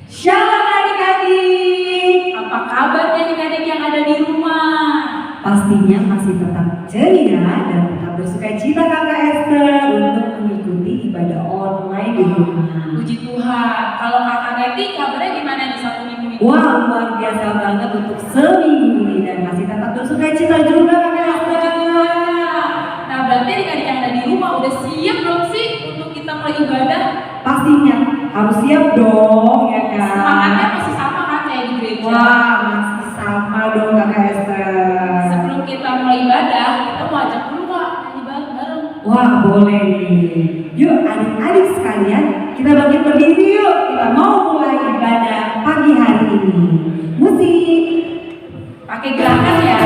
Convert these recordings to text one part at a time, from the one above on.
Shalom adik-adik. Apa kabarnya adik-adik yang ada di rumah? Pastinya masih tetap ceria dan tetap bersukacita Kakak Esther untuk mengikuti ibadah online di rumah. Puji Tuhan. Kalau Kakak Neti kabarnya gimana di satu minggu ini? Wah, luar biasa banget untuk seminggu ini dan masih tetap bersukacita juga Kakak Esther. Puji Tuhan. Nah, berarti adik-adik yang ada di rumah udah siap belum sih untuk kita mulai ibadah? Pastinya harus siap dong ya kan. Semangatnya masih sama kan kayak di gereja? Wah, masih sama dong Kakak Esther. Sebelum kita mulai ibadah, kita mau ajak dulu Kak nyanyi bareng-bareng. Wah, boleh nih. Yuk adik-adik sekalian, kita bangkit berdiri yuk. Kita mau mulai ibadah pagi hari ini. Musik. Pakai gerakan ya.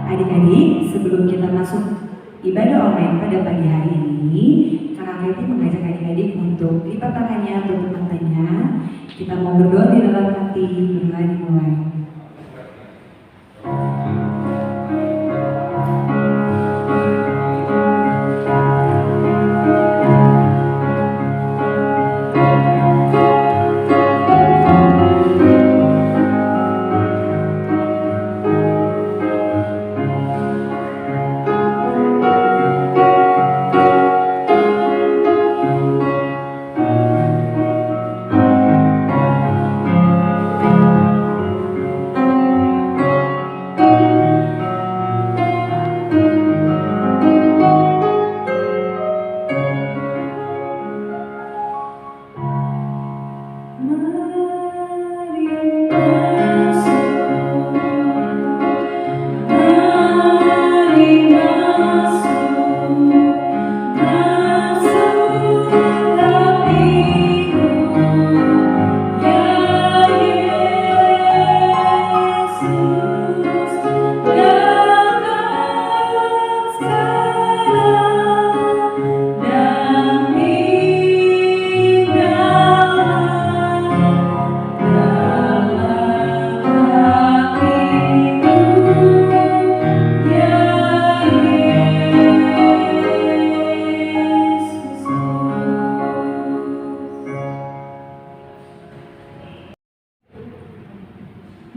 Adik-adik, sebelum kita masuk ibadah online pada pagi hari ini, Kakak Neti mengajak adik-adik untuk lipat tangannya, tutup matanya. Kita mau berdoa di dalam hati, berdoa dimulai.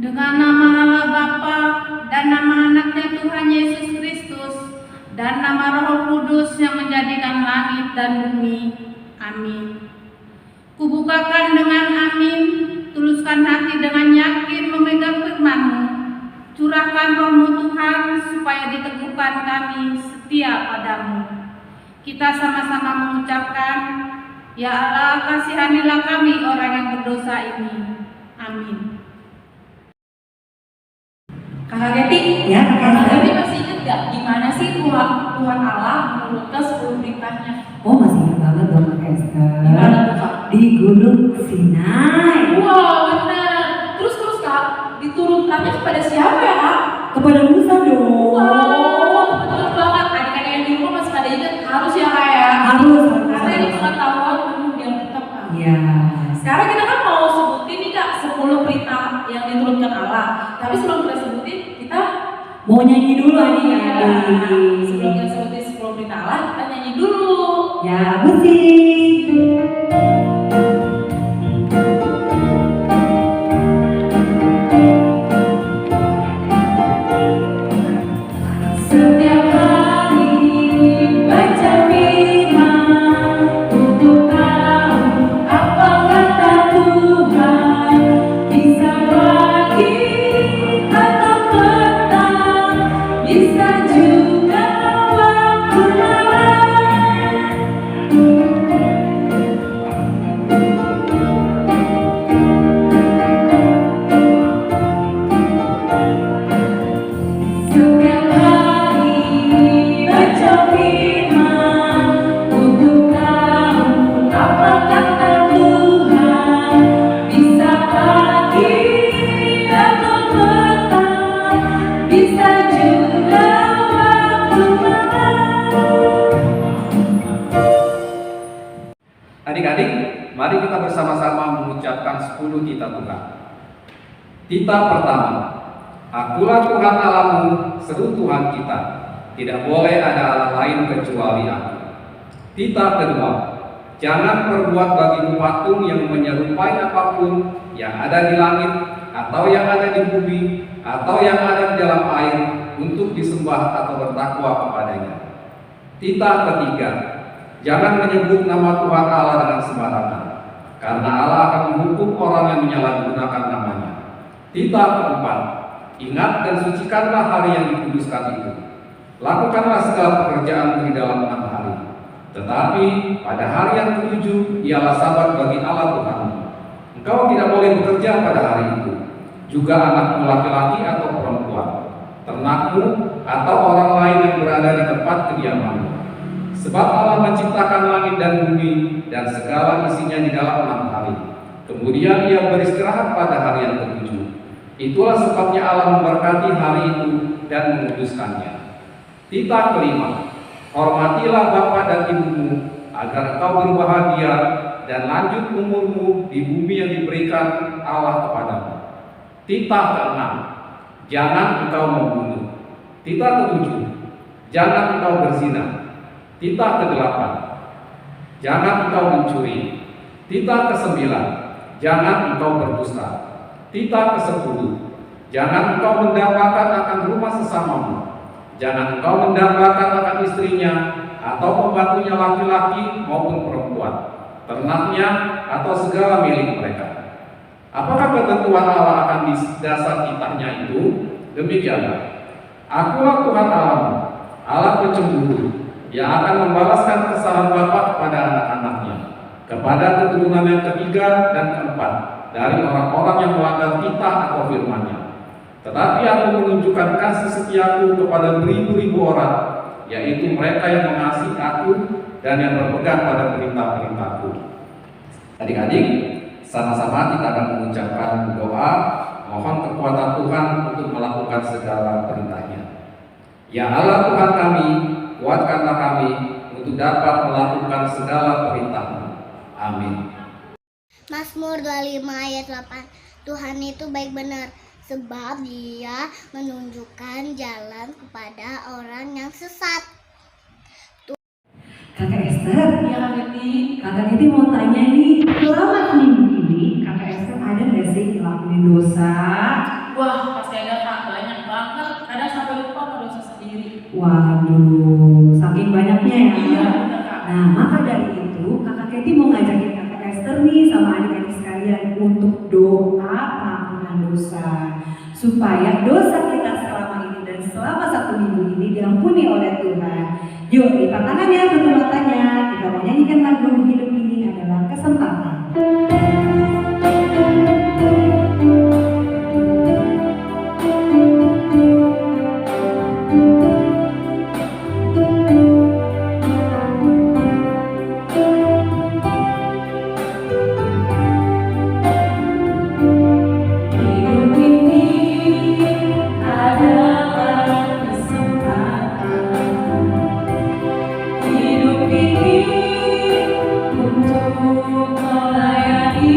Dengan nama Allah Bapa dan nama anaknya Tuhan Yesus Kristus dan nama Roh Kudus yang menjadikan langit dan bumi. Amin. Kubukakan dengan amin, tuluskan hati dengan yakin memegang firman-Mu. Curahkan Roh-Mu Tuhan supaya diteguhkan kami setia padamu. Kita sama-sama mengucapkan, Ya Allah, kasihanilah kami orang yang berdosa ini. Amin. Kakak Neti, Ya, Kakak Kakak Esther. Neti masih ingat gak gimana sih Tuhan Allah menurunkan 10 perintahnya? Oh, masih ingat banget dong Kakak Esther. Gimana tuh Kak? Di Gunung Sinai. Wow, benar. Terus Kak, diturunkannya kepada siapa ya Kak? Kepada Musa dong. Wow, betul banget. Adik-adik yang di rumah masih pada ingat harus ya Kak ya? Harus. Karena ini pengetahuan umum yang tetap Kak. Ya. Sekarang kita kan mau sebutin nih Kak 10 perintah yang diturunkan Allah. Tapi sebelum kita sebutin, kita Mau nyanyi dulu nih sebelum kita sebutin 10 perintah Allah, kita nyanyi dulu. Ya, musik. Setiap hari baca firman untuk tahu apa kata Tuhan, bisa pagi atau petang, bisa juga waktu malam. Setiap hari baca firman untuk tahu apa kata Tuhan, bisa pagi atau petang, bisa juga waktu malam. Adik-adik, mari kita bersama-sama mengucapkan 10 titah Tuhan. Titah pertama, Akulah Tuhan Allahmu, seru Tuhan kita. Tidak boleh ada Allah lain kecuali Aku. Titah kedua, jangan perbuat bagimu patung yang menyerupai apapun yang ada di langit, atau yang ada di bumi, atau yang ada di dalam air, untuk disembah atau bertakwa kepadanya. Titah ketiga, jangan menyebut nama Tuhan Allah dengan sembarangan, karena Allah akan menghukum orang yang menyalahgunakan namanya. Titah keempat, ingat dan sucikanlah hari yang dikuduskan itu. Lakukanlah segala pekerjaan di dalam 6 hari. Tetapi pada hari yang ke-7 ialah sabat bagi Allah Tuhanmu. Engkau tidak boleh bekerja pada hari itu, juga anakmu laki-laki atau perempuan, ternakmu atau orang lain yang berada di tempat kediamanmu. Sebab Allah menciptakan langit dan bumi dan segala isinya di dalam 6 hari. Kemudian Ia beristirahat pada hari yang ke-7. Itulah sebabnya Allah memberkati hari itu dan menguduskannya. Titah kelima, hormatilah bapa dan ibumu agar engkau berbahagia dan lanjut umurmu di bumi yang diberikan Allah kepadamu. Titah keenam, jangan engkau membunuh. Titah ketujuh, jangan engkau berzina. Titah kedelapan, jangan engkau mencuri. Titah kesembilan, jangan engkau berdusta. Titah ke-10, jangan engkau mendambakan akan rumah sesamamu. Jangan engkau mendambakan akan istrinya atau pembantunya laki-laki maupun perempuan, ternaknya atau segala milik mereka. Apakah ketentuan Allah akan di dasar titahnya itu? Demikianlah, Akulah Tuhan Allahmu, Allah pencemburu, yang akan membalaskan kesalahan bapa kepada anak-anaknya, kepada keturunan yang ketiga dan keempat dari orang-orang yang melanggar titah atau firman-Nya. Tetapi Aku menunjukkan kasih setiaku kepada beribu-ribu orang, yaitu mereka yang mengasihi Aku dan yang berpegang pada perintah-perintahku. Adik-adik, sama-sama kita akan mengucapkan doa mohon kekuatan Tuhan untuk melakukan segala perintah-Nya. Ya Allah Tuhan kami, kuatkanlah kami untuk dapat melakukan segala perintah-Mu. Amin. Mazmur 25 ayat 8. Tuhan itu baik benar, sebab Dia menunjukkan jalan kepada orang yang sesat. Kakak Esther, Iya Kak Keti. Kakak Keti mau tanya nih, selama minggu ini Kakak Esther ada nggak sih ngelakuin dosa? Wah, pasti ada Kak, banyak banget. Kadang sampai lupa sama dosa sendiri. Waduh, saking banyaknya ya. Iya, benar Kak. Nah, maka dari itu Kakak Keti mau ngajakin Kakak Esther nih sama adik-adik sekalian untuk doa pengampunan dosa, supaya dosa kita selama ini dan selama 1 minggu ini diampuni oleh Tuhan. Yuk, lipat tangannya, tutup matanya. Kita mau nyanyikan lagu Hidup Ini Adalah Kesempatan. Hidup ini adalah kesempatan. Hidup ini untuk melayani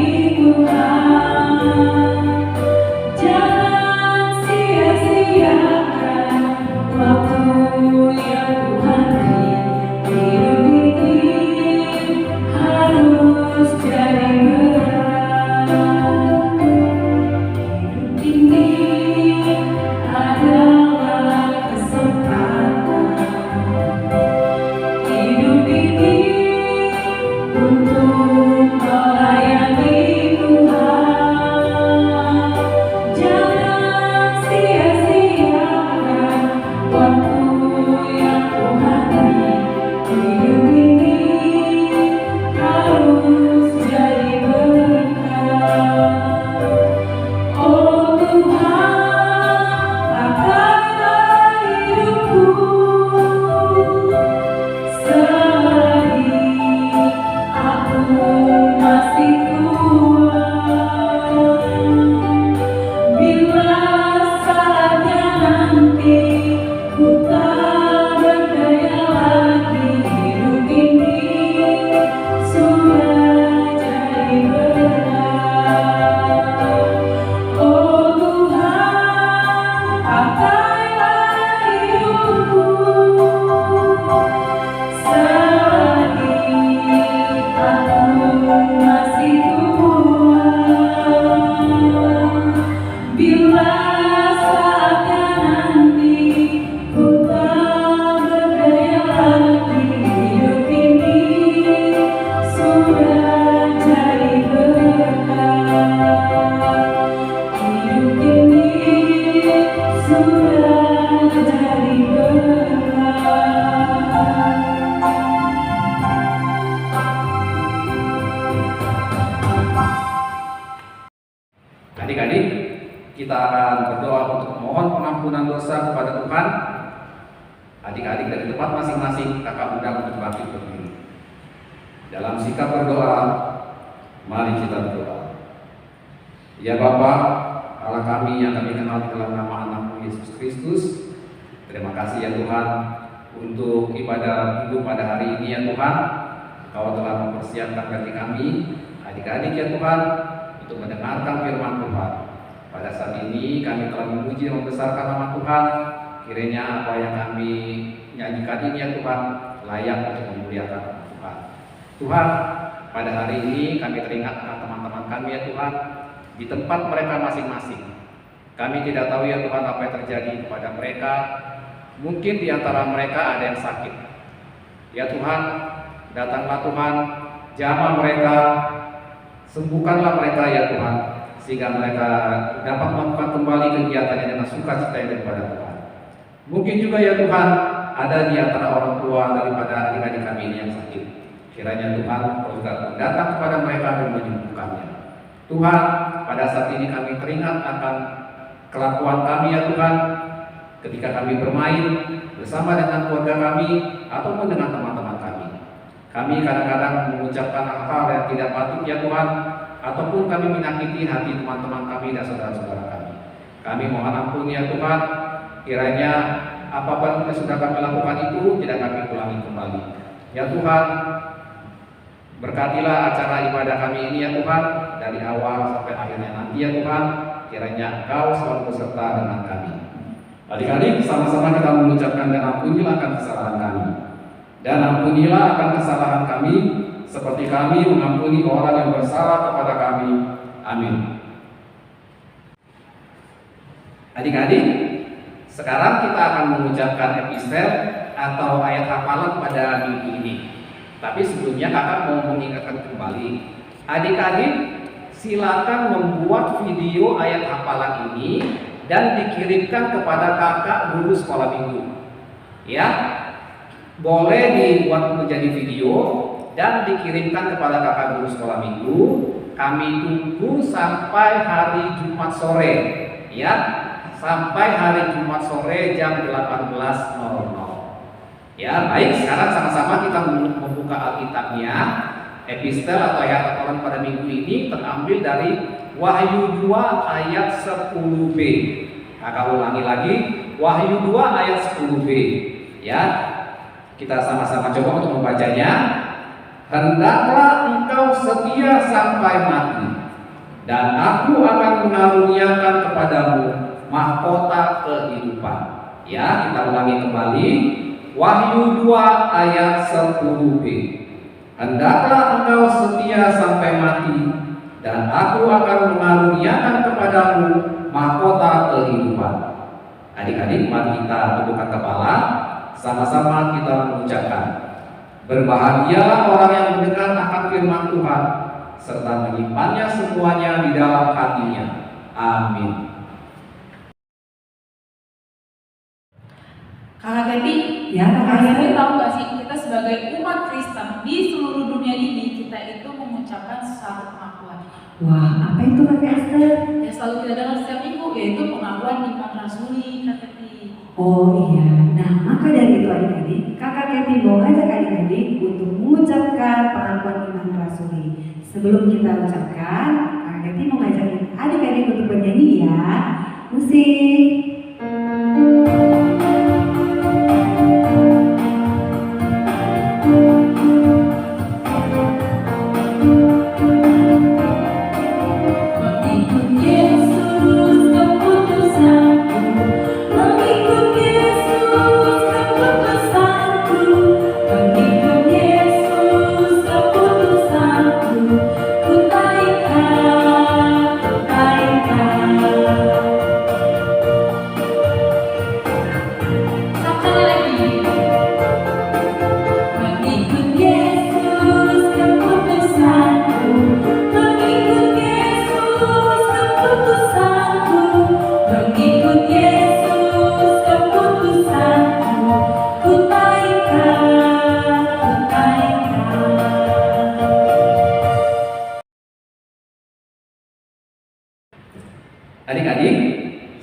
Adik-adik, kita akan berdoa untuk mohon pengampunan dosa kepada Tuhan. Adik-adik dari tempat masing-masing, kakak undang untuk bangkit berdiri. Dalam sikap berdoa, mari kita berdoa. Ya Bapa, Allah kami yang kami kenal di dalam nama anak-Mu Yesus Kristus, terima kasih ya Tuhan untuk ibadah minggu pada hari ini ya Tuhan. Kau telah mempersiapkan bagi kami, adik-adik ya Tuhan, untuk mendengarkan firman Tuhan. Pada saat ini kami telah memuji dan membesarkan nama Tuhan. Kiranya apa yang kami nyanyikan ini ya Tuhan layak untuk memuliakan Tuhan. Tuhan, pada hari ini kami teringat akan teman-teman kami ya Tuhan di tempat mereka masing-masing. Kami tidak tahu ya Tuhan apa yang terjadi kepada mereka. Mungkin di antara mereka ada yang sakit. Ya Tuhan, datanglah Tuhan, jamah mereka, sembuhkanlah mereka ya Tuhan, sehingga mereka dapat melakukan kembali kegiatannya dengan sukacita yang daripada Tuhan. Mungkin juga ya Tuhan, ada di antara orang tua daripada adik-adik kami ini yang sakit. Kiranya Tuhan juga datang kepada mereka dan menyembuhkannya. Tuhan, pada saat ini kami teringat akan kelakuan kami ya Tuhan, ketika kami bermain bersama dengan keluarga kami ataupun dengan teman-teman kami. Kami kadang-kadang mengucapkan hal-hal yang tidak patut ya Tuhan, ataupun kami menyakiti hati teman-teman kami dan saudara-saudara kami. Kami mohon ampun ya Tuhan, kiranya apapun yang sudah kami lakukan itu tidak kami ulangi kembali. Ya Tuhan, berkatilah acara ibadah kami ini ya Tuhan, dari awal sampai akhirnya nanti ya Tuhan, kiranya Engkau selalu beserta dengan kami. Adik-adik, sama-sama kita mengucapkan dan ampunilah akan kesalahan kami. Dan ampunilah akan kesalahan kami, seperti kami mengampuni orang yang bersalah kepada kami. Amin. Adik-adik, sekarang kita akan mengucapkan epistel atau ayat hafalan pada minggu ini. Tapi sebelumnya kakak mau mengingatkan kembali, adik-adik silakan membuat video ayat hafalan ini dan dikirimkan kepada kakak guru sekolah minggu. Ya, boleh dibuat menjadi video dan dikirimkan kepada kakak guru sekolah minggu. Kami tunggu sampai hari Jumat sore, ya, sampai hari Jumat sore jam 18.00. Ya, baik. Sekarang sama-sama kita membuka Alkitabnya. Epistel atau ayat hafalan pada minggu ini terambil dari Wahyu 2 ayat 10b. Kakak ulangi lagi, Wahyu 2 ayat 10b. Ya, kita sama-sama coba untuk membacanya. Hendaklah engkau setia sampai mati, dan aku akan mengaruniakan kepadamu mahkota kehidupan. Ya, kita ulangi kembali. Wahyu 2 ayat 10b. Hendaklah engkau setia sampai mati, dan aku akan mengaruniakan kepadamu mahkota kehidupan. Adik-adik, mari kita tundukkan kepala, sama-sama kita mengucapkan, berbahagialah orang yang mendengar akan firman Tuhan, serta menyimpannya semuanya di dalam hatinya. Amin. Kakak Gaby, Ya, Kakak kalian Esther. tahu gak sih, kita sebagai umat Kristen di seluruh dunia ini, kita itu mengucapkan satu pengakuan. Wah, apa itu Kakak Esther? Ya selalu kita dengar setiap minggu, yaitu pengakuan iman rasuli, Kak Gaby. Oh iya, nah maka dari itu adik-adik, kakak Keti mau ajak adik-adik untuk mengucapkan pengakuan iman rasuli. Sebelum kita ucapkan, kakak Keti mau ngajakin adik-adik untuk bernyanyi ya. Musik. Ku taikkan Adik-adik,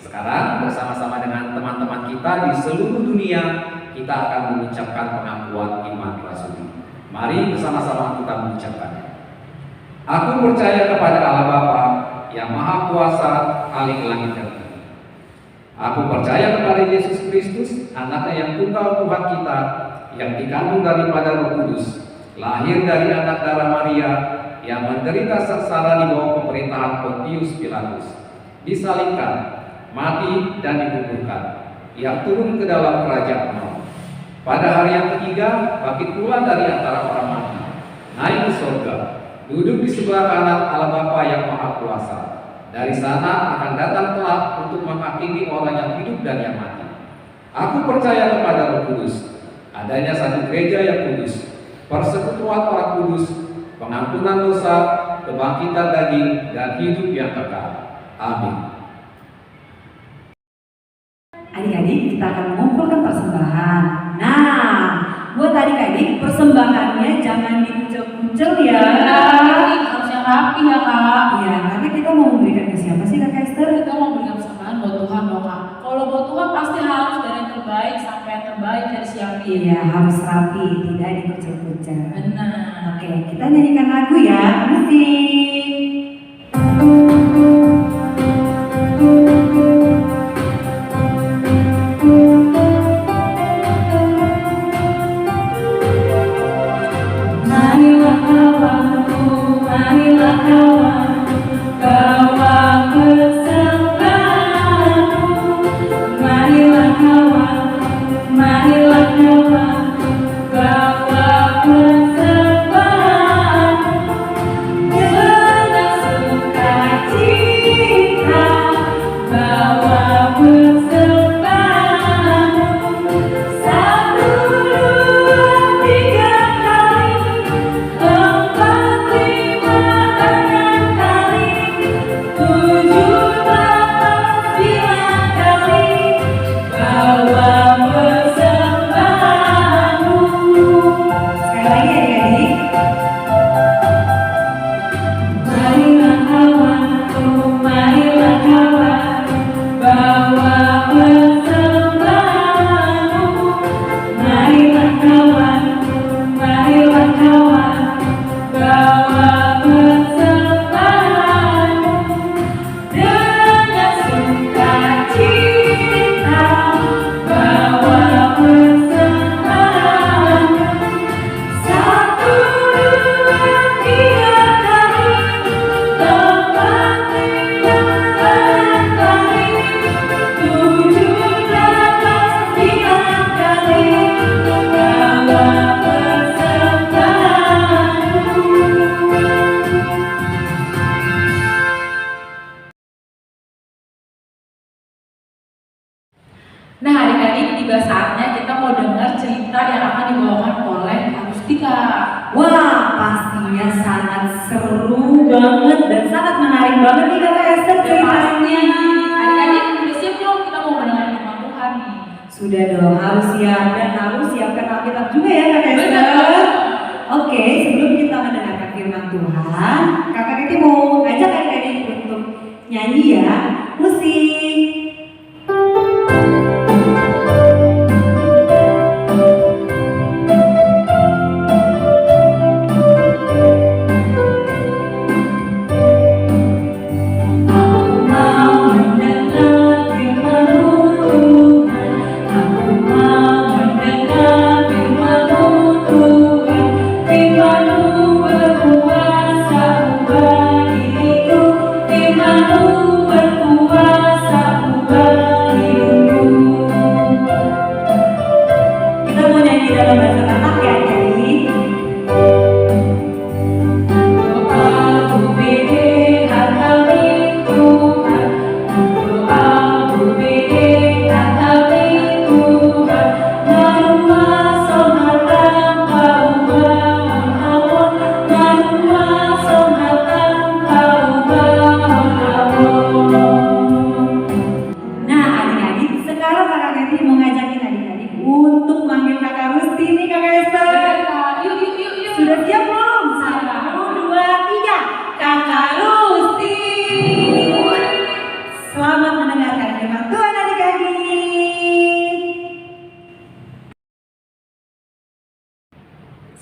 sekarang bersama-sama dengan teman-teman kita di seluruh dunia, kita akan mengucapkan pengakuan iman rasuli. Mari bersama-sama kita mengucapkannya. Aku percaya kepada Allah Bapa yang Maha Kuasa, Khalik langit dan bumi. Aku percaya kepada Yesus Kristus, Anaknya yang tunggal Tuhan kita, yang dikandung daripada Roh Kudus, lahir dari anak darah Maria, yang menderita sengsara di bawah pemerintahan Pontius Pilatus, disalibkan, mati dan dikuburkan, yang turun ke dalam kerajaan maut. Pada hari yang ketiga, bangkit pula dari antara orang mati, naik ke surga, duduk di sebelah kanan Allah Bapa yang Maha Kuasa. Dari sana akan datang kelak untuk menghakimi orang yang hidup dan yang mati. Aku percaya kepada Roh Kudus, adanya satu gereja yang kudus, persekutuan orang kudus, pengampunan dosa, kebangkitan daging, dan hidup yang kekal. Amin. Adik-adik, kita akan mengumpulkan persembahan. Nah, buat adik-adik, persembahannya jangan dikucel-kucel ya. Harus yang rapi ya kak. Iya, karena kita mau memberikan ke siapa sih Kak Esther? Kita mau berikan persembahan buat Tuhan dong kak. Kalau buat Tuhan pasti harus dari yang terbaik sampai yang terbaik dari siapin. Iya, harus rapi, tidak dikucel-kucel. Benar. Oke, kita nyanyikan lagu ya, musik. Marilah kawanku, marilah kawanku, bawa persembahanmu. Marilah kawanku, marilah kawanku, bawa persembahanmu. Dengan sukacita, bawa persembahanmu. 1, 2, 3 kali, 4, 5, 6 kali, 7, 8, 9 kali, bawa persembahanmu. Sekali lagi adik-adik. Marilah kawanku, marilah kawanku, bawa persembahanmu. Marilah kawanku, marilah kawanku, bawa persembahanmu. Dengan sukacita, bawa persembahanmu. 1, 2, 3 kali, 4, 5, 6 kali, 7, 8, 9 kali, bawa persembahanmu. Nah adik-adik, tiba saatnya kita mau dengar cerita yang akan dibawakan oleh Agustika. Wah, pastinya sangat seru banget dan sangat menarik banget nih Kak Esther ceritanya. Adik-adik udah siap belum? Kita mau mendengar firman Tuhan nih. Sudah dong, harus siap dan harus siapkan Alkitab juga ya Kak Esther. Benar. Oke, sebelum kita mendengarkan firman Tuhan, Kakak Keti mau ngajak adik-adik untuk nyanyi ya. Musik. Aku mau mendengar firman-Mu Tuhan. Aku mau mendengar firman-Mu Tuhan. Firman-Mu berkuasa ubah diriku. Firman-Mu berkuasa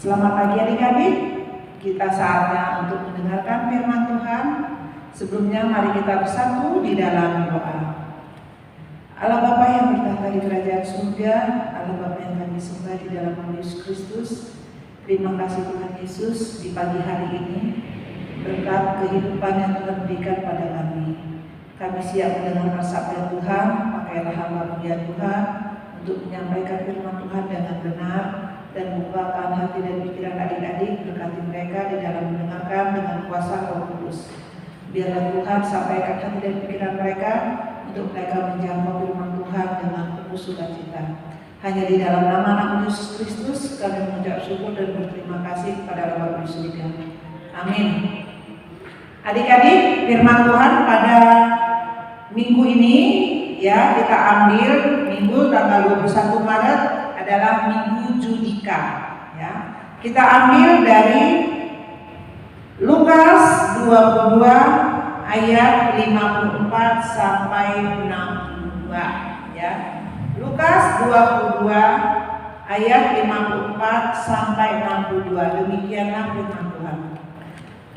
Selamat pagi adik-adik, kita saatnya untuk mendengarkan firman Tuhan. Sebelumnya mari kita bersatu di dalam doa. Allah Bapa yang bertahta di kerajaan surga, Allah Bapa yang kami sembah di dalam nama Yesus Kristus, terima kasih Tuhan Yesus di pagi hari ini, berkat kehidupan yang Tuhan berikan pada kami. Kami siap mendengar sabda Tuhan, pakailah hamba pujian Tuhan untuk menyampaikan firman Tuhan dengan benar dan membukakan hati dan pikiran adik-adik, berkati mereka di dalam mendengarkan dengan kuasa Roh Kudus. Biarlah Tuhan sampaikan hati dan pikiran mereka untuk mereka menjangkau firman Tuhan dengan penuh sukacita. Hanya di dalam nama Yesus Kristus kami mengucap syukur dan berterima kasih kepada Allah di surga. Amin. Adik-adik, firman Tuhan pada minggu ini ya kita ambil minggu tanggal 21 Maret adalah minggu Judika ya. Kita ambil dari Lukas 22 ayat 54 sampai 62 ya. Lukas 22 ayat 54 sampai 62. Demikianlah firman Tuhan.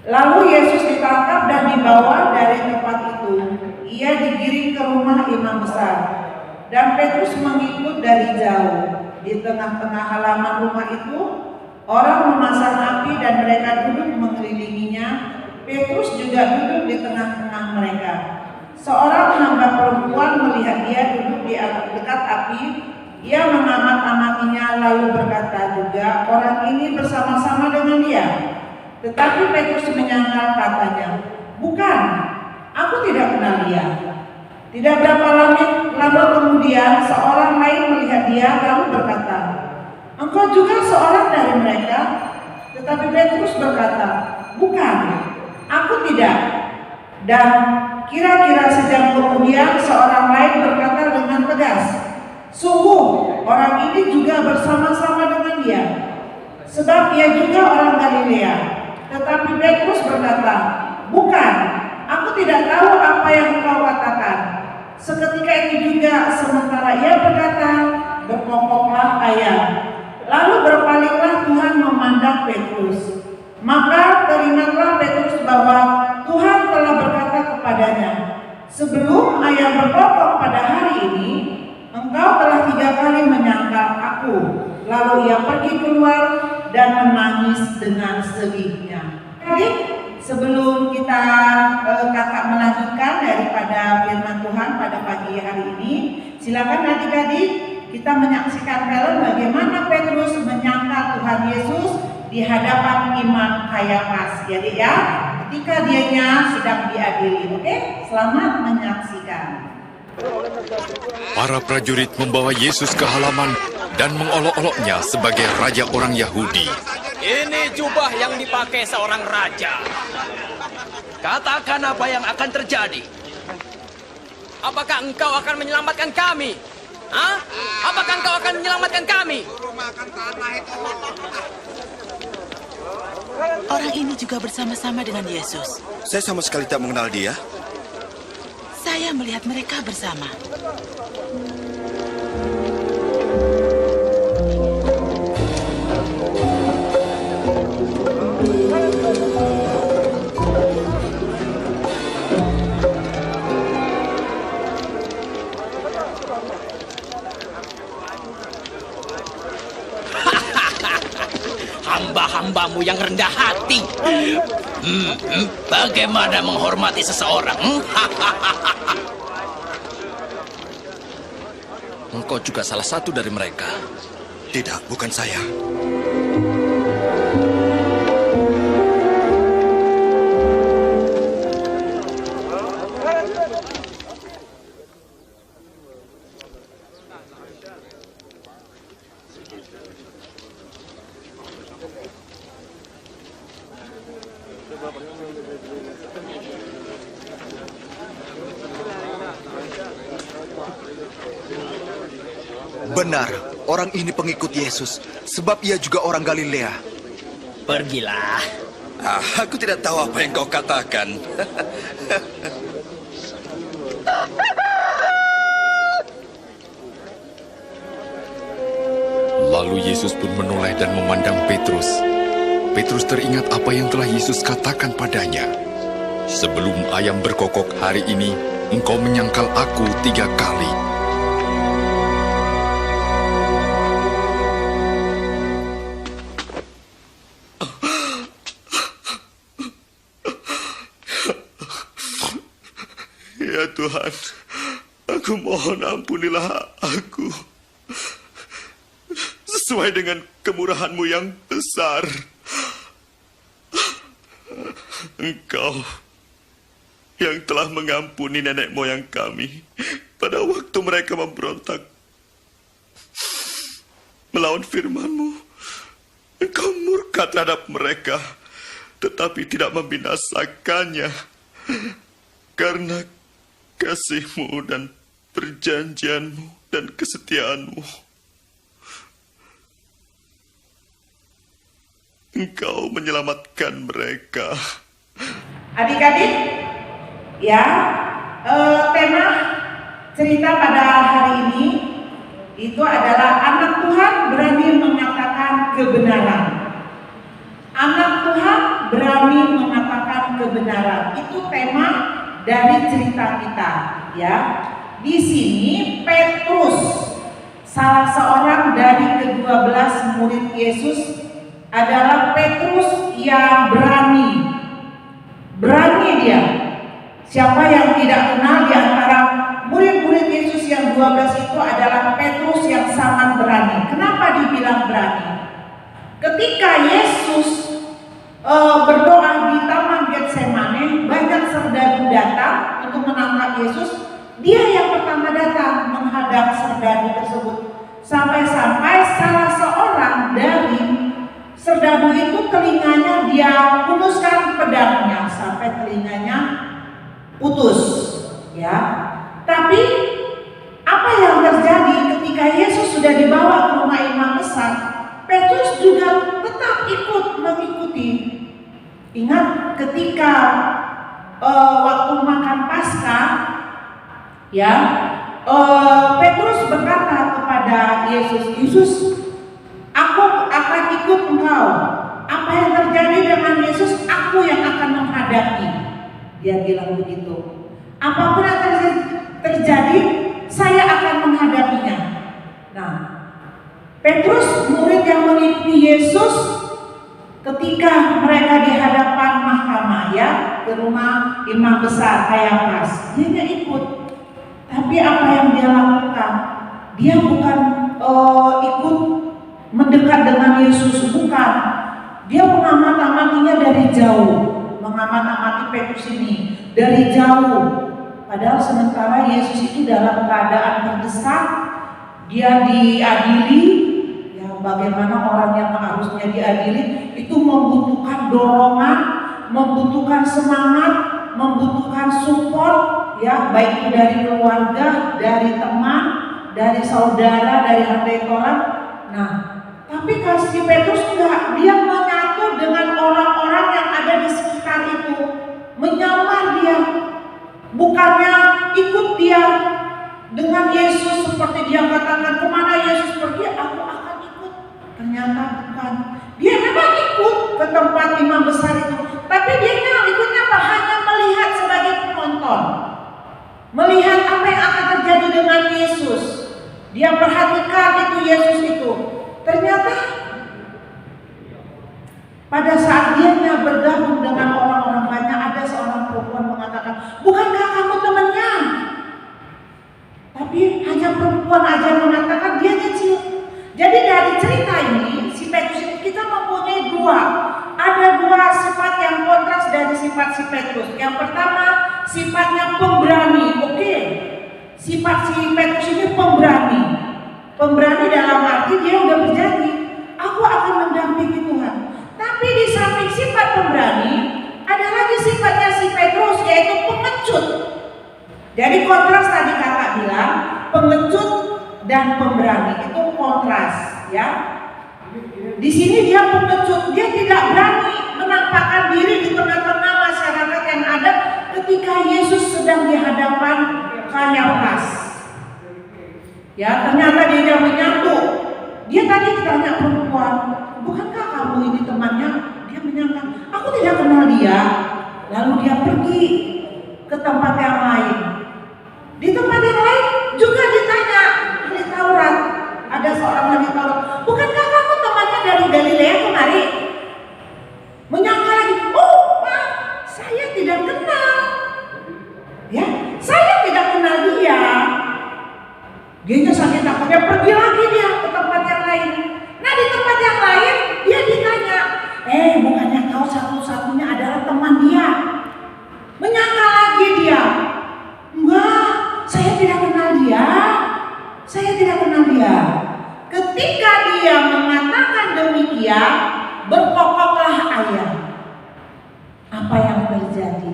Lalu Yesus ditangkap dan dibawa dari tempat itu. Ia digiring ke rumah imam besar dan Petrus mengikut dari jauh. Di tengah-tengah halaman rumah itu orang memasang api dan mereka duduk mengelilinginya. Petrus juga duduk di tengah-tengah mereka. Seorang hamba perempuan melihat dia duduk di dekat api. Ia mengamat-amatinya lalu berkata juga, orang ini bersama-sama dengan dia. Tetapi Petrus menyangkal katanya, bukan, aku tidak kenal dia. Tidak berapa lama kemudian seorang lain melihat dia lalu berkata, engkau juga seorang dari mereka? Tetapi Petrus berkata, bukan, aku tidak. Dan kira-kira sejam kemudian seorang lain berkata dengan tegas, sungguh orang ini juga bersama-sama dengan dia, sebab ia juga orang Galilea. Tetapi Petrus berkata, bukan, aku tidak tahu apa yang engkau katakan. Seketika itu juga sementara ia berkata, berkokoklah ayam. Lalu berpalinglah Tuhan memandang Petrus. Maka teringatlah Petrus bahwa Tuhan telah berkata kepadanya, sebelum ayam berkokok pada hari ini, engkau telah 3 kali menyangkal aku. Lalu ia pergi keluar dan menangis dengan sedihnya. Jadi sebelum kita kakak melanjutkan daripada firman Tuhan pada pagi hari ini, silakan adik-adik kita menyaksikan film bagaimana Petrus menyangkal Tuhan Yesus di hadapan Imam Kayafas. Jadi ya, ketika dianya sedang diadili. Oke, selamat menyaksikan. Para prajurit membawa Yesus ke halaman dan mengolok-oloknya sebagai raja orang Yahudi. Ini jubah yang dipakai seorang raja. Katakan apa yang akan terjadi. Apakah engkau akan menyelamatkan kami? Hah? Apakah engkau akan menyelamatkan kami? Orang ini juga bersama-sama dengan Yesus. Saya sama sekali tak mengenal dia. Saya melihat mereka bersama. Hamba-hambamu yang rendah hati. Bagaimana menghormati seseorang? Engkau juga salah satu dari mereka. Tidak, bukan saya. Benar, orang ini pengikut Yesus, sebab ia juga orang Galilea. Pergilah. Aku tidak tahu apa yang kau katakan. Lalu Yesus pun menolak menoleh dan memandang Petrus. Petrus teringat apa yang telah Yesus katakan padanya. Sebelum ayam berkokok hari ini, engkau menyangkal aku 3 kali. Ya Tuhan, aku mohon ampunilah aku. Sesuai dengan kemurahan-Mu yang besar. Engkau yang telah mengampuni nenek moyang kami pada waktu mereka memberontak melawan firman-Mu. Engkau murka terhadap mereka, tetapi tidak membinasakannya karena kasih-Mu dan perjanjian-Mu dan kesetiaan-Mu. Engkau menyelamatkan mereka. Adik-adik, ya, tema cerita pada hari ini itu adalah anak Tuhan berani mengatakan kebenaran. Anak Tuhan berani mengatakan kebenaran. Itu tema dari cerita kita, ya. Di sini Petrus, salah seorang dari ke-12 murid Yesus, adalah Petrus yang berani dia. Siapa yang tidak kenal di antara murid-murid Yesus yang 12 itu adalah Petrus yang sangat berani. Kenapa dibilang berani? Ketika Yesus berdoa di Taman Getsemane, banyak serdadu datang untuk menangkap Yesus. Dia yang pertama datang menghadap serdadu tersebut. Sampai-sampai salah seorang dari serdadu itu telinganya dia putuskan pedangnya sampai telinganya putus, ya. Tapi apa yang terjadi ketika Yesus sudah dibawa ke rumah imam besar? Petrus juga tetap ikut mengikuti. Ingat ketika waktu makan Paskah, ya, Petrus berkata kepada Yesus, Yesus, aku akan ikut engkau. Apa yang terjadi dengan Yesus, aku yang akan menghadapi. Dia bilang begitu. Apapun yang terjadi, saya akan menghadapinya. Nah, Petrus, murid yang mengikuti Yesus, ketika mereka di hadapan mahkamah, ya, ke rumah imam besar Kayafas, dia ikut. Tapi apa yang dia lakukan? Dia bukan ikut mendekat dengan Yesus, bukan. Dia mengamat-amatinya dari jauh, mengamat-amati Petrus ini dari jauh. Padahal sementara Yesus itu dalam keadaan terdesak, dia diadili, ya, bagaimana orang yang harusnya diadili itu membutuhkan dorongan, membutuhkan semangat, membutuhkan support, ya, baik itu dari keluarga, dari teman, dari saudara, dari handai tolan. Nah, tapi kasih Petrus enggak, dia menyatu dengan orang-orang yang ada di sekitar itu, menyamar dia, bukannya ikut dia dengan Yesus seperti dia katakan, kemana Yesus pergi, aku akan ikut. Ternyata bukan. Dia memang ikut ke tempat imam besar itu, tapi dia ikutnya apa? Hanya melihat sebagai penonton, melihat apa yang akan terjadi dengan Yesus. Dia perhatikan itu Yesus itu. Ternyata pada saat dia bergabung dengan orang-orang banyak, ada seorang perempuan mengatakan, bukankah kamu temannya? Tapi hanya perempuan aja mengatakan dia kecil. Jadi dari cerita ini, si Petrus ini kita mempunyai ada dua sifat yang kontras dari sifat si Petrus. Yang pertama, sifatnya pemberani. Oke. Sifat si Petrus ini pemberani. Pemberani dalam arti dia udah berjanji, aku akan mendampingi Tuhan. Tapi di samping sifat pemberani, ada lagi sifatnya si Petrus, yaitu pengecut. Jadi kontras tadi kakak bilang, pengecut dan pemberani itu kontras, ya. Di sini dia pengecut, dia tidak berani menampakkan diri di tengah-tengah masyarakat yang ada ketika Yesus sedang di hadapan Kayafas. Ya, ternyata dia menyatu. Dia tadi ditanya perempuan, bukankah kamu ini temannya? Dia menyangka, aku tidak kenal dia. Lalu dia pergi ke tempat yang lain. Di tempat yang lain juga ditanya ahli Taurat. Ada seorang ahli Taurat, bukankah kamu temannya dari Galilea kemari? Menyangka lagi, oh maaf, saya tidak kenal. Ya, saya tidak kenal dia. Dia sakit takutnya, pergi lagi dia ke tempat yang lain. Nah di tempat yang lain dia ditanya, bukannya kau satu-satunya adalah teman dia? Menyangka lagi dia, enggak, saya tidak kenal dia. Saya tidak kenal dia. Ketika dia mengatakan demikian, berkokoklah ayam. Apa yang terjadi?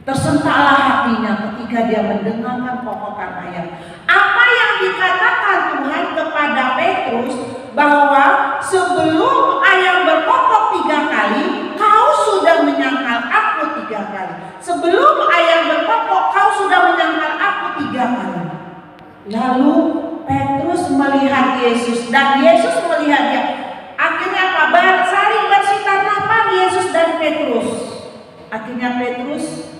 Tersentaklah hatinya ketika dia mendengarkan kokokan ayam. Apa yang dikatakan Tuhan kepada Petrus, bahwa sebelum ayam berkokok 3 kali, kau sudah menyangkal aku 3 kali. Sebelum ayam berkokok, kau sudah menyangkal aku 3 kali. Lalu Petrus melihat Yesus dan Yesus melihat dia. Akhirnya apa? Saling bersitarapan Yesus dan Petrus. Akhirnya Petrus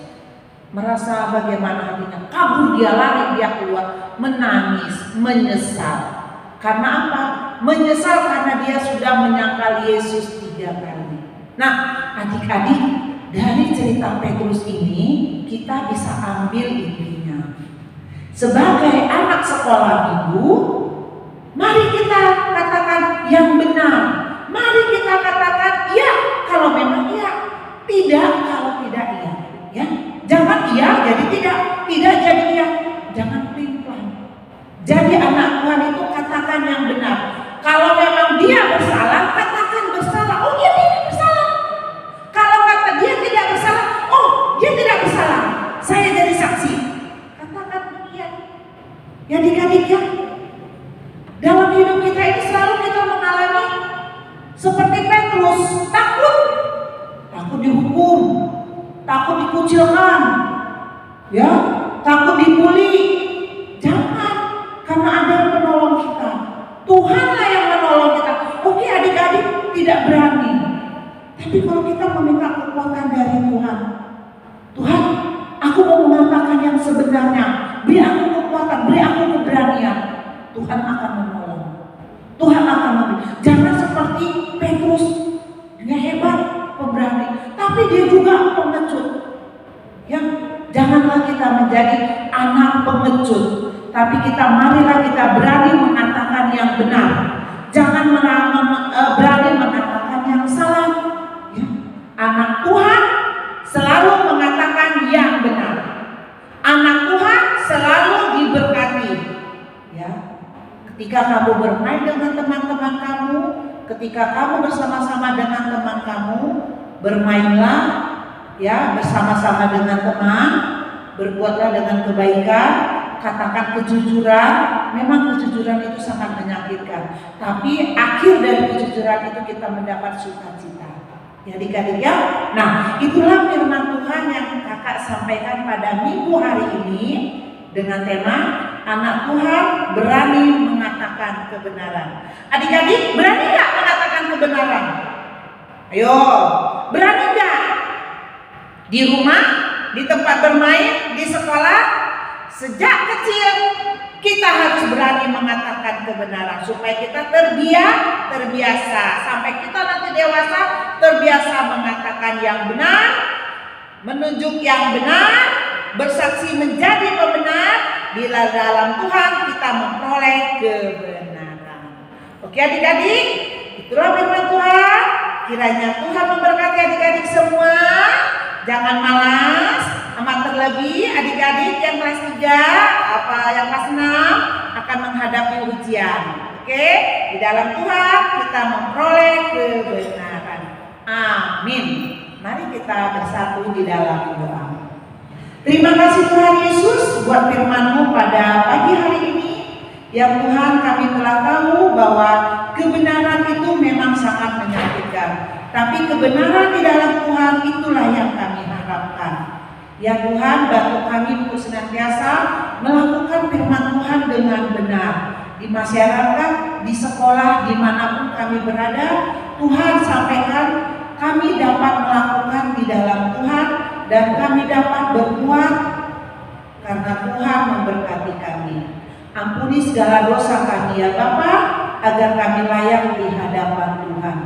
merasa bagaimana hatinya, kabur dia, lari dia keluar, menangis, menyesal. Karena apa? Menyesal karena dia sudah menyangkal Yesus 3 kali. Nah, adik-adik, dari cerita Petrus ini kita bisa ambil intinya. Sebagai anak sekolah minggu, mari kita katakan yang benar. Mari kita katakan iya kalau memang iya, tidak kalau tidak iya. Ya, jangan iya jadi tidak jadi iya. Jangan pelin-pelan. Jadi anak Tuhan itu katakan yang benar. Kalau memang dia bersalah, katakan bersalah. Oh, dia tidak bersalah. Kalau kata dia tidak bersalah, oh, dia tidak bersalah. Saya jadi saksi. Katakan demikian. Ya adik-adik ya. Dalam hidup kita ini selalu kita mengalami seperti Petrus, takut dihukum, takut dikucilkan, ya, takut dibully. Jangan, karena ada yang menolong kita. Tuhanlah yang menolong kita. Oke adik-adik tidak berani, tapi kalau kita meminta kekuatan dari Tuhan, Tuhan, aku mau mengatakan yang sebenarnya, beri aku kekuatan, beri aku keberanian. Tuhan akan menolong. Tuhan akan memberi. Jangan seperti Petrus, dia hebat, pemberani, tapi dia juga pengecut. Ya, janganlah kita menjadi anak pengecut, tapi marilah kita berani mengatakan yang benar. Jangan berani mengatakan yang salah. Ya. Anak Tuhan selalu mengatakan yang benar. Anak Tuhan selalu diberkati. Ya. Ketika kamu bermain dengan teman-teman kamu, ketika kamu bersama-sama dengan teman kamu, bermainlah ya bersama-sama dengan teman, berbuatlah dengan kebaikan, katakan kejujuran. Memang kejujuran itu sangat menyakitkan, tapi akhir dari kejujuran itu kita mendapat sukacita. Ya adik-adik ya. Nah, itulah firman Tuhan yang kakak sampaikan pada minggu hari ini dengan tema anak Tuhan berani mengatakan kebenaran. Adik-adik berani gak mengatakan kebenaran? Ayo, berani gak? Di rumah, di tempat bermain, di sekolah, sejak kecil kita harus berani mengatakan kebenaran supaya kita terbiasa sampai kita nanti dewasa terbiasa mengatakan yang benar, menunjuk yang benar, bersaksi menjadi pembenar. Bila dalam Tuhan kita memperoleh kebenaran. Oke adik-adik, itulah firman Tuhan. Kiranya Tuhan memberkati adik-adik semua. Jangan malas, amat terlebih adik-adik yang kelas 3, yang kelas 6 akan menghadapi ujian. Oke, di dalam Tuhan kita memperoleh kebenaran. Amin. Mari kita bersatu di dalam doa. Terima kasih Tuhan Yesus buat firman-Mu pada pagi hari ini. Ya Tuhan, kami telah tahu bahwa kebenaran itu memang sangat menyakitkan. Tapi kebenaran di dalam Tuhan itulah yang kami harapkan. Ya Tuhan, bantu kami untuk senantiasa melakukan firman Tuhan dengan benar. Di masyarakat, di sekolah dimanapun kami berada, Tuhan sampaikan kami dapat melakukan di dalam Tuhan dan kami dapat berbuat karena Tuhan memberkati kami. Ampuni segala dosa kami ya Bapa, agar kami layak di hadapan Tuhan.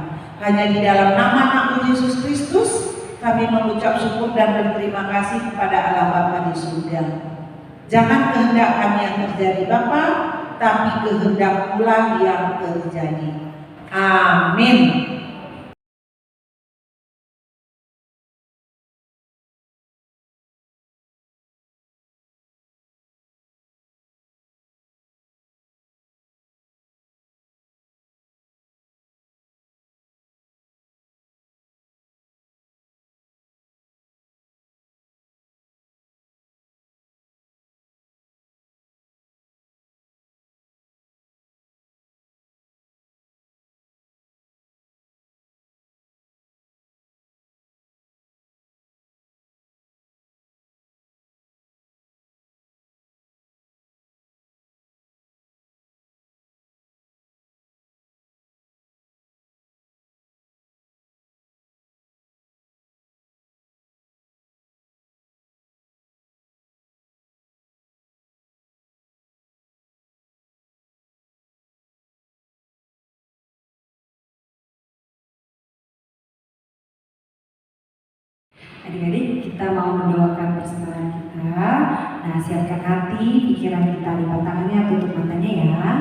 Hanya di dalam nama Yesus Kristus kami mengucap syukur dan berterima kasih kepada Allah Bapa di surga. Jangan kehendak kami yang terjadi Bapa, tapi kehendak pula yang terjadi. Amin. Adik-adik, kita mau mendoakan persembahan kita. Nah, siapkan hati, pikiran kita, lipat tangannya, tutup matanya ya.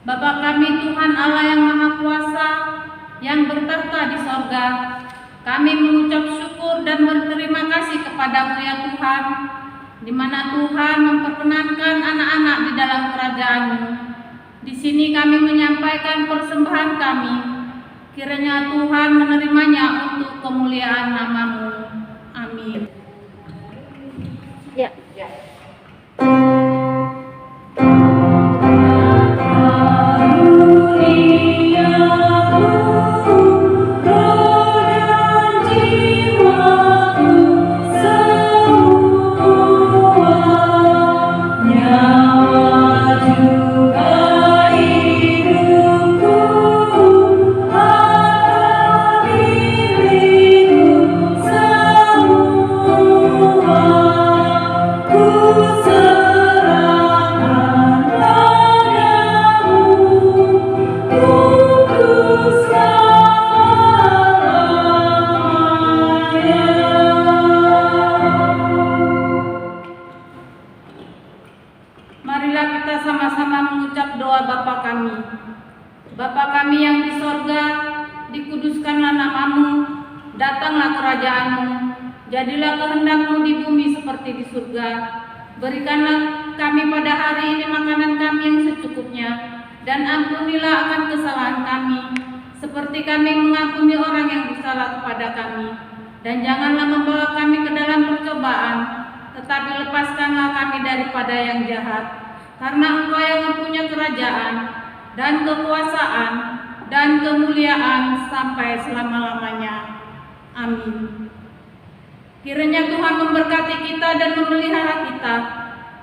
Bapa kami Tuhan Allah yang Maha Kuasa, yang bertahta di sorga, kami mengucap syukur dan berterima kasih kepadamu ya Tuhan, di mana Tuhan memperkenankan anak-anak di dalam kerajaan-Mu. Di sini kami menyampaikan persembahan kami, kiranya Tuhan menerimanya untuk kemuliaan nama-Mu. Amin. Ya. Marilah kita sama-sama mengucap doa Bapa kami. Bapa kami yang di sorga, dikuduskanlah nama-Mu, datanglah kerajaan-Mu, jadilah kehendak-Mu di bumi seperti di surga. Berikanlah kami pada hari ini makanan kami yang secukupnya, dan ampunilah akan kesalahan kami, seperti kami mengampuni orang yang bersalah kepada kami. Dan janganlah membawa kami ke dalam percobaan, tetapi lepaskanlah kami daripada yang jahat. Karena Engkau yang mempunyai kerajaan, dan kekuasaan, dan kemuliaan sampai selama-lamanya. Amin. Kiranya Tuhan memberkati kita dan memelihara kita.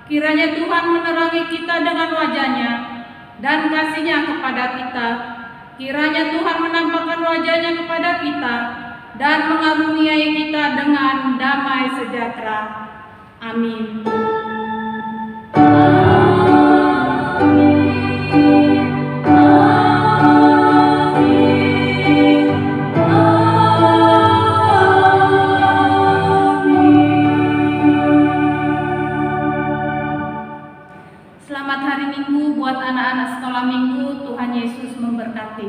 Kiranya Tuhan menerangi kita dengan wajah-Nya dan kasih-Nya kepada kita. Kiranya Tuhan menampakkan wajah-Nya kepada kita dan mengaruniai kita dengan damai sejahtera. Amin. Selamat hari Minggu buat anak-anak sekolah Minggu. Tuhan Yesus memberkati.